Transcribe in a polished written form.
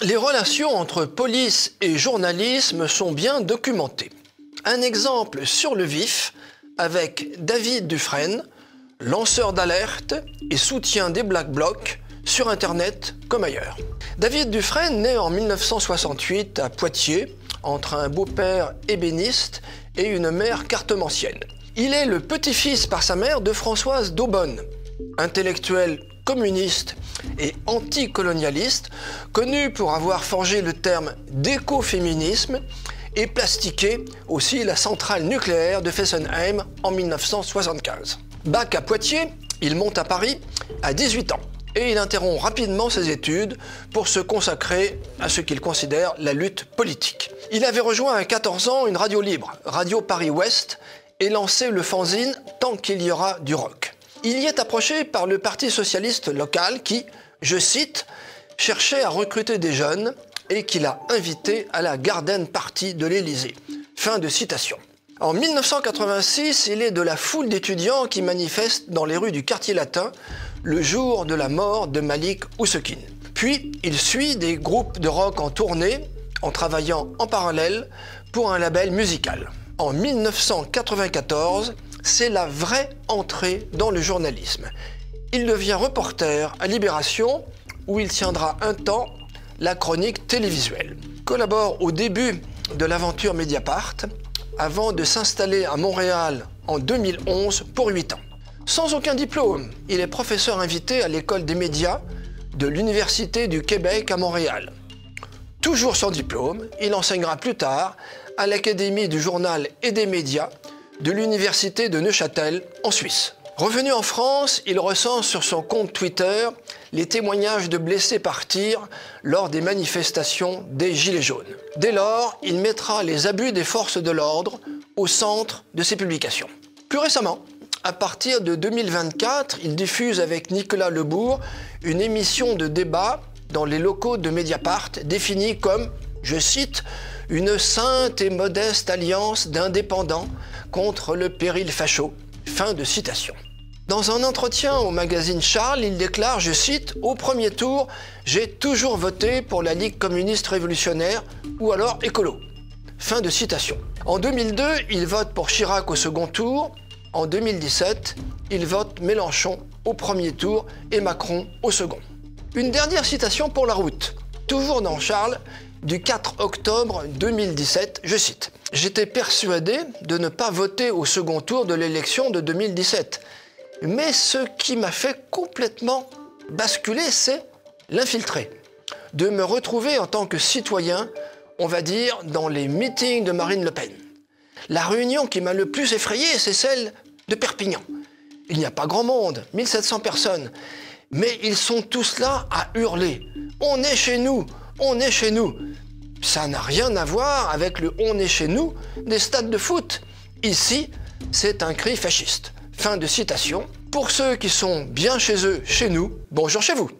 Les relations entre police et journalisme sont bien documentées. Un exemple sur le vif avec David Dufresne, lanceur d'alerte et soutien des Black Blocs sur Internet comme ailleurs. David Dufresne naît en 1968 à Poitiers, entre un beau-père ébéniste et une mère cartomancienne. Il est le petit-fils par sa mère de Françoise d'Aubonne, intellectuelle communiste et anticolonialiste, connu pour avoir forgé le terme d'écoféminisme et plastiqué aussi la centrale nucléaire de Fessenheim en 1975. Bac à Poitiers, il monte à Paris à 18 ans et il interrompt rapidement ses études pour se consacrer à ce qu'il considère la lutte politique. Il avait rejoint à 14 ans une radio libre, Radio Paris-Ouest, et lancé le fanzine Tant qu'il y aura du rock. Il y est approché par le Parti socialiste local qui, je cite, cherchait à recruter des jeunes et qui l'a invité à la Garden Party de l'Élysée. Fin de citation. En 1986, il est de la foule d'étudiants qui manifestent dans les rues du quartier latin le jour de la mort de Malik Oussekine. Puis, il suit des groupes de rock en tournée en travaillant en parallèle pour un label musical. En 1994, c'est la vraie entrée dans le journalisme. Il devient reporter à Libération, où il tiendra un temps la chronique télévisuelle. Collabore au début de l'aventure Mediapart, avant de s'installer à Montréal en 2011 pour 8 ans. Sans aucun diplôme, il est professeur invité à l'école des médias de l'Université du Québec à Montréal. Toujours sans diplôme, il enseignera plus tard à l'Académie du journal et des médias de l'Université de Neuchâtel en Suisse. Revenu en France, il recense sur son compte Twitter les témoignages de blessés par tir lors des manifestations des Gilets jaunes. Dès lors, il mettra les abus des forces de l'ordre au centre de ses publications. Plus récemment, à partir de 2024, il diffuse avec Nicolas Lebourg une émission de débat dans les locaux de Mediapart définie comme, je cite, « une sainte et modeste alliance d'indépendants contre le péril facho ». Fin de citation. Dans un entretien au magazine Charles, il déclare, je cite, « Au premier tour, j'ai toujours voté pour la Ligue communiste révolutionnaire ou alors écolo ». Fin de citation. En 2002, il vote pour Chirac au second tour. En 2017, il vote Mélenchon au premier tour et Macron au second. Une dernière citation pour la route, toujours dans Charles, du 4 octobre 2017, je cite, « J'étais persuadé de ne pas voter au second tour de l'élection de 2017. Mais ce qui m'a fait complètement basculer, c'est l'infiltré. De me retrouver en tant que citoyen, on va dire, dans les meetings de Marine Le Pen. La réunion qui m'a le plus effrayé, c'est celle de Perpignan. Il n'y a pas grand monde, 1700 personnes, mais ils sont tous là à hurler. On est chez nous, on est chez nous. Ça n'a rien à voir avec le on est chez nous des stades de foot. Ici, c'est un cri fasciste. Fin de citation. Pour ceux qui sont bien chez eux, chez nous, bonjour chez vous.